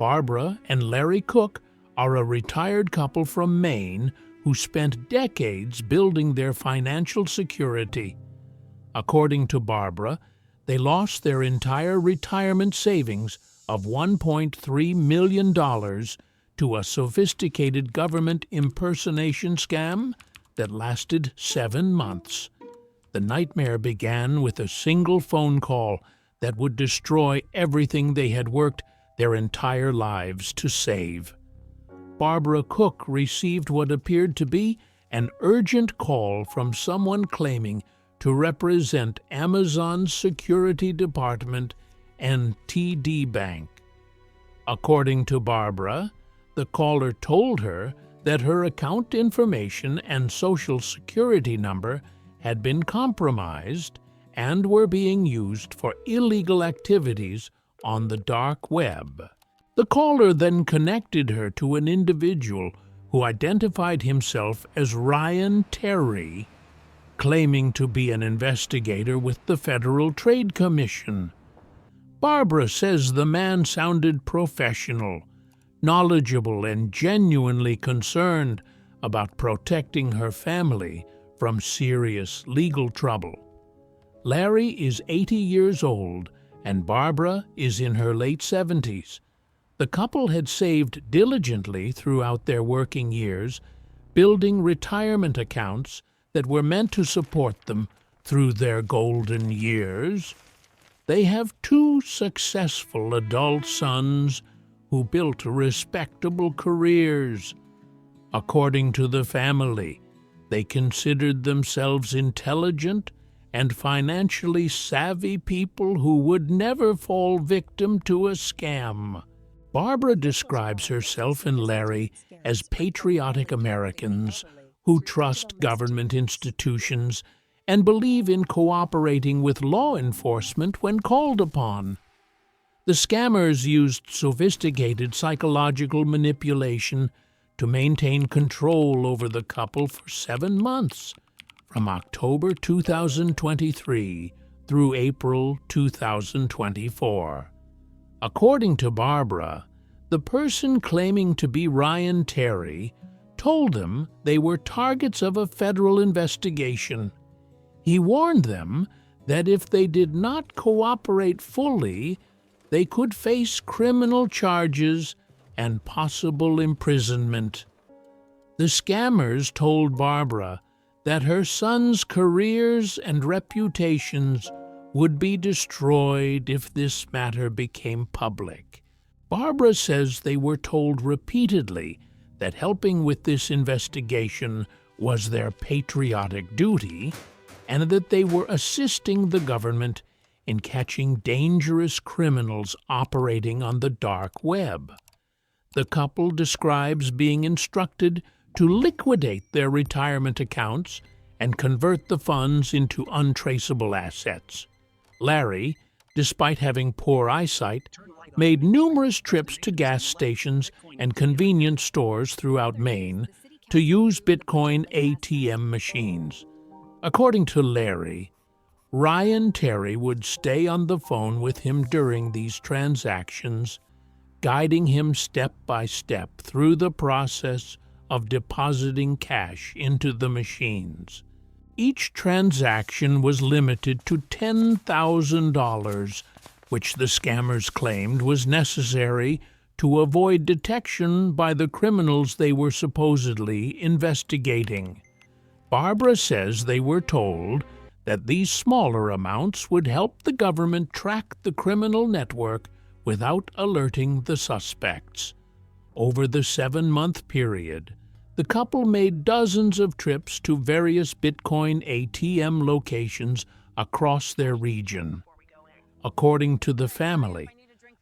Barbara and Larry Cook are a retired couple from Maine who spent decades building their financial security. According to Barbara, they lost their entire retirement savings of $1.3 million to a sophisticated government impersonation scam that lasted 7 months. The nightmare began with a single phone call that would destroy everything they had worked their entire lives to save. Barbara Cook received what appeared to be an urgent call from someone claiming to represent Amazon's security department and TD Bank. According to Barbara, the caller told her that her account information and social security number had been compromised and were being used for illegal activities on the dark web. The caller then connected her to an individual who identified himself as Ryan Terry, claiming to be an investigator with the Federal Trade Commission. Barbara says the man sounded professional, knowledgeable, and genuinely concerned about protecting her family from serious legal trouble. Larry is 80 years old, and Barbara is in her late 70s. The couple had saved diligently throughout their working years, building retirement accounts that were meant to support them through their golden years. They have 2 successful adult sons who built respectable careers. According to the family, they considered themselves intelligent and financially savvy people who would never fall victim to a scam. Barbara describes herself and Larry as patriotic Americans who trust government institutions and believe in cooperating with law enforcement when called upon. The scammers used sophisticated psychological manipulation to maintain control over the couple for 7 months, from October 2023 through April 2024. According to Barbara, the person claiming to be Ryan Terry told them they were targets of a federal investigation. He warned them that if they did not cooperate fully, they could face criminal charges and possible imprisonment. The scammers told Barbara that her sons' careers and reputations would be destroyed if this matter became public. Barbara says they were told repeatedly that helping with this investigation was their patriotic duty, and that they were assisting the government in catching dangerous criminals operating on the dark web. The couple describes being instructed to liquidate their retirement accounts and convert the funds into untraceable assets. Larry, despite having poor eyesight, made numerous trips to gas stations and convenience stores throughout Maine to use Bitcoin ATM machines. According to Larry, Ryan Terry would stay on the phone with him during these transactions, guiding him step by step through the process of depositing cash into the machines. Each transaction was limited to $10,000, which the scammers claimed was necessary to avoid detection by the criminals they were supposedly investigating. Barbara says they were told that these smaller amounts would help the government track the criminal network without alerting the suspects. Over the 7-month period, the couple made dozens of trips to various Bitcoin ATM locations across their region. According to the family,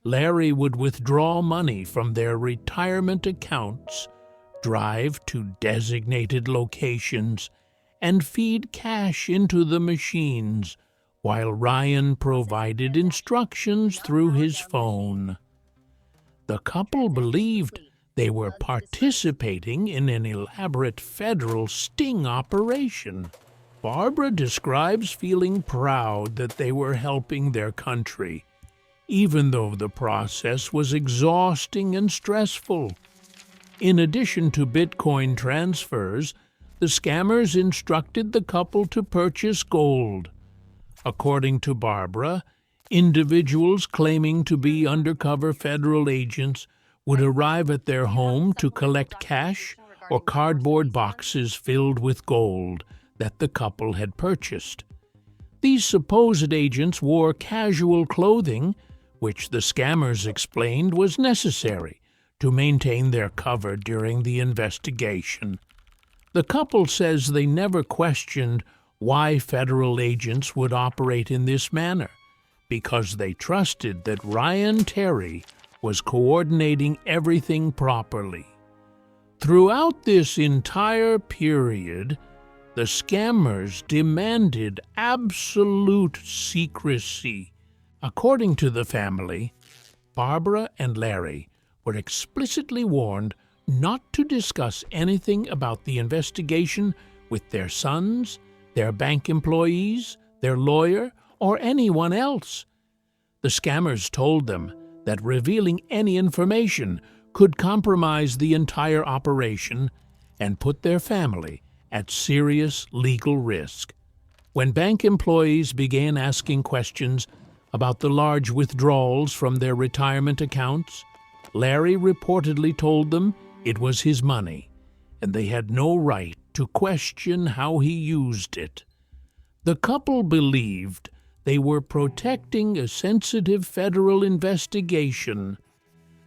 Larry would withdraw money from their retirement accounts, drive to designated locations, and feed cash into the machines, while Ryan provided instructions through his phone. The couple believed they were participating in an elaborate federal sting operation. Barbara describes feeling proud that they were helping their country, even though the process was exhausting and stressful. In addition to Bitcoin transfers, the scammers instructed the couple to purchase gold. According to Barbara, individuals claiming to be undercover federal agents would arrive at their home to collect cash or cardboard boxes filled with gold that the couple had purchased. These supposed agents wore casual clothing, which the scammers explained was necessary to maintain their cover during the investigation. The couple says they never questioned why federal agents would operate in this manner, because they trusted that Ryan Terry was coordinating everything properly. Throughout this entire period, the scammers demanded absolute secrecy. According to the family, Barbara and Larry were explicitly warned not to discuss anything about the investigation with their sons, their bank employees, their lawyer, or anyone else. The scammers told them that revealing any information could compromise the entire operation and put their family at serious legal risk. When bank employees began asking questions about the large withdrawals from their retirement accounts, Larry reportedly told them it was his money, and they had no right to question how he used it. The couple believed they were protecting a sensitive federal investigation.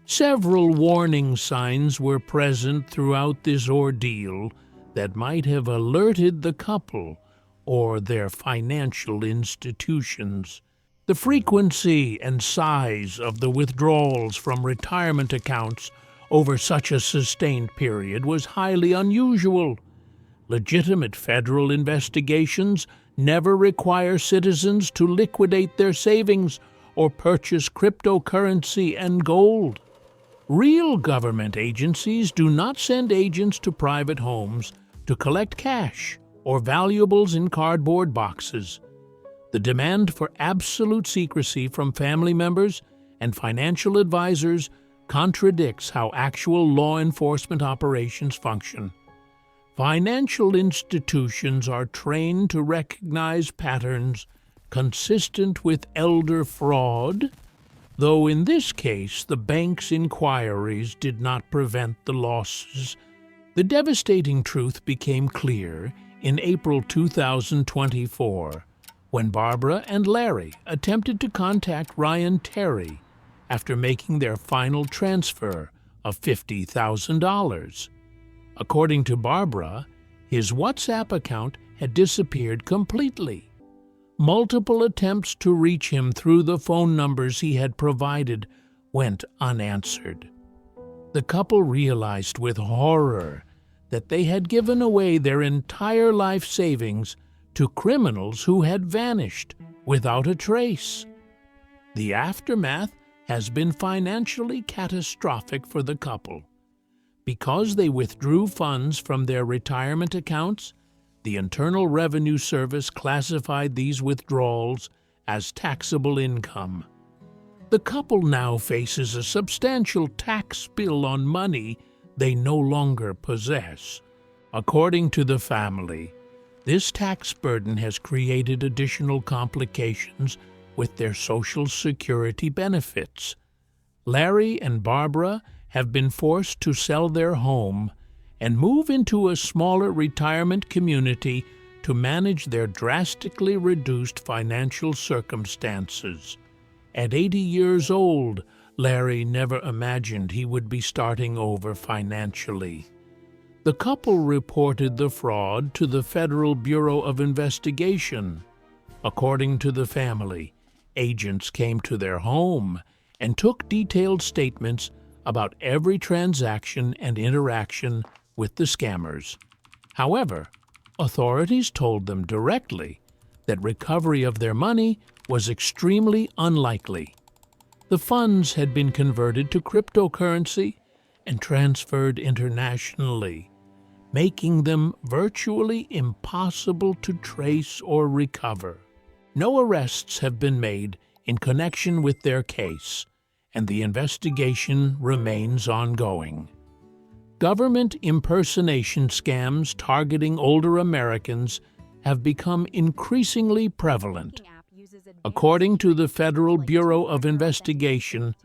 Several warning signs were present throughout this ordeal that might have alerted the couple or their financial institutions. The frequency and size of the withdrawals from retirement accounts over such a sustained period was highly unusual. Legitimate federal investigations never require citizens to liquidate their savings or purchase cryptocurrency and gold. Real government agencies do not send agents to private homes to collect cash or valuables in cardboard boxes. The demand for absolute secrecy from family members and financial advisors contradicts how actual law enforcement operations function. Financial institutions are trained to recognize patterns consistent with elder fraud, though in this case the bank's inquiries did not prevent the losses. The devastating truth became clear in April 2024, when Barbara and Larry attempted to contact Ryan Terry after making their final transfer of $50,000. According to Barbara, his WhatsApp account had disappeared completely. Multiple attempts to reach him through the phone numbers he had provided went unanswered. The couple realized with horror that they had given away their entire life savings to criminals who had vanished without a trace. The aftermath has been financially catastrophic for the couple. Because they withdrew funds from their retirement accounts, the Internal Revenue Service classified these withdrawals as taxable income. The couple now faces a substantial tax bill on money they no longer possess. According to the family, this tax burden has created additional complications with their Social Security benefits. Larry and Barbara have been forced to sell their home and move into a smaller retirement community to manage their drastically reduced financial circumstances. At 80 years old, Larry never imagined he would be starting over financially. The couple reported the fraud to the Federal Bureau of Investigation. According to the family, agents came to their home and took detailed statements about every transaction and interaction with the scammers. However, authorities told them directly that recovery of their money was extremely unlikely. The funds had been converted to cryptocurrency and transferred internationally, making them virtually impossible to trace or recover. No arrests have been made in connection with their case, and the investigation remains ongoing. Government impersonation scams targeting older Americans have become increasingly prevalent. According to the Federal Bureau of Investigation,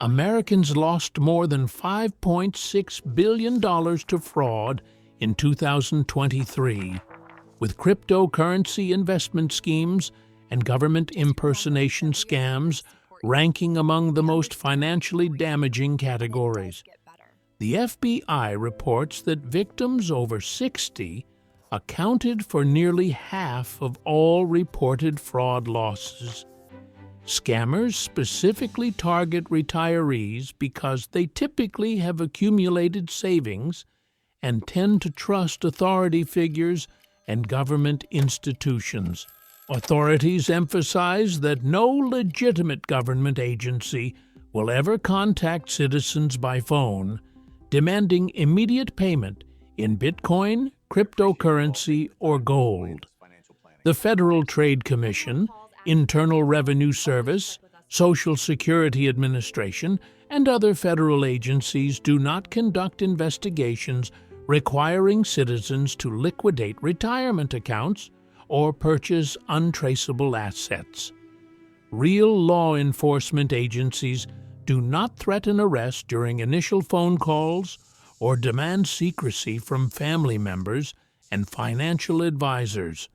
Americans lost more than $5.6 billion to fraud in 2023, with cryptocurrency investment schemes and government impersonation scams ranking among the most financially damaging categories. The FBI reports that victims over 60 accounted for nearly half of all reported fraud losses. Scammers specifically target retirees because they typically have accumulated savings and tend to trust authority figures and government institutions. Authorities emphasize that no legitimate government agency will ever contact citizens by phone, demanding immediate payment in Bitcoin, cryptocurrency, or gold. The Federal Trade Commission, Internal Revenue Service, Social Security Administration, and other federal agencies do not conduct investigations requiring citizens to liquidate retirement accounts or purchase untraceable assets. Real law enforcement agencies do not threaten arrest during initial phone calls or demand secrecy from family members and financial advisors.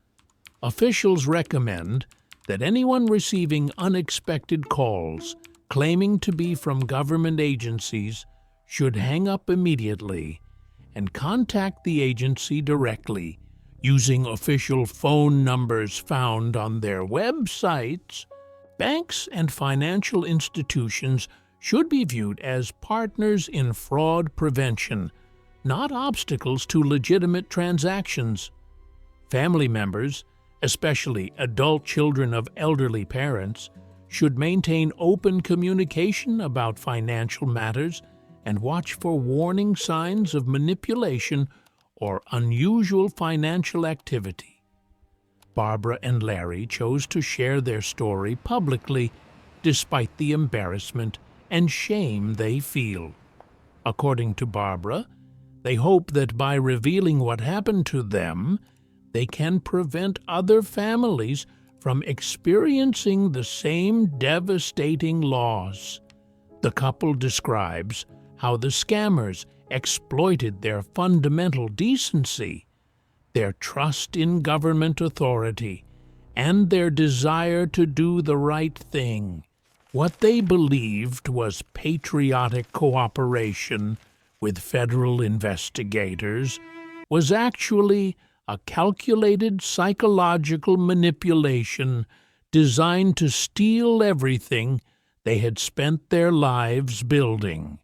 Officials recommend that anyone receiving unexpected calls claiming to be from government agencies should hang up immediately and contact the agency directly using official phone numbers found on their websites. Banks and financial institutions should be viewed as partners in fraud prevention, not obstacles to legitimate transactions. Family members, especially adult children of elderly parents, should maintain open communication about financial matters and watch for warning signs of manipulation or unusual financial activity. Barbara and Larry chose to share their story publicly despite the embarrassment and shame they feel. According to Barbara, they hope that by revealing what happened to them, they can prevent other families from experiencing the same devastating loss. The couple describes how the scammers exploited their fundamental decency, their trust in government authority, and their desire to do the right thing. What they believed was patriotic cooperation with federal investigators was actually a calculated psychological manipulation designed to steal everything they had spent their lives building.